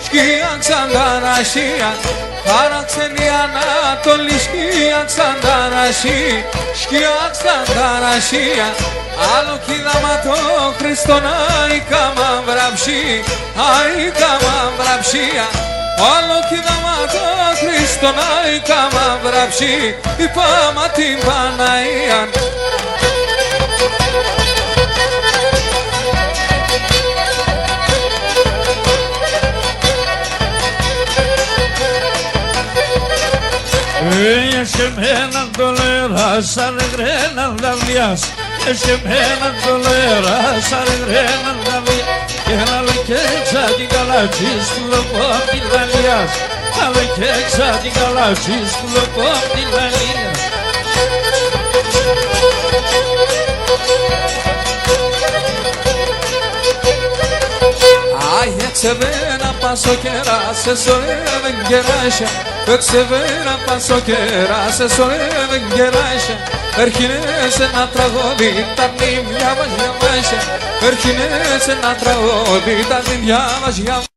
Σκία ξανθανασία, χαράξενη Ανατολή, σκία ξανθανασία, σκία ξανθανασία. Άλλο κοίδαμα το Χριστόνα η καμαβραψή, η καμαβραψία. Άλλο κοίδαμα το Χριστόνα η καμαβραψή, είπαμε την Παναία. Σε μένα το λέρα σαν γρέναν τα βιάς, σε μένα το λέρα σαν γρέναν τα βιάς. Και να λεκέξα την καλάτσι του λοπό απ' την Δανίας, να λεκέξα την καλάτσι του λοπό απ' την Δανίας. Ξεβένα πάσο κερά, σε σωρεύεν κεράσια. Ξεβένα πάσο κερά, σε σωρεύεν κεράσια. Έρχινες ένα τραγούδι, τα νύμια μας διαβάσια. Έρχινες ένα τραγούδι, τα νύμια μας διαβάσια.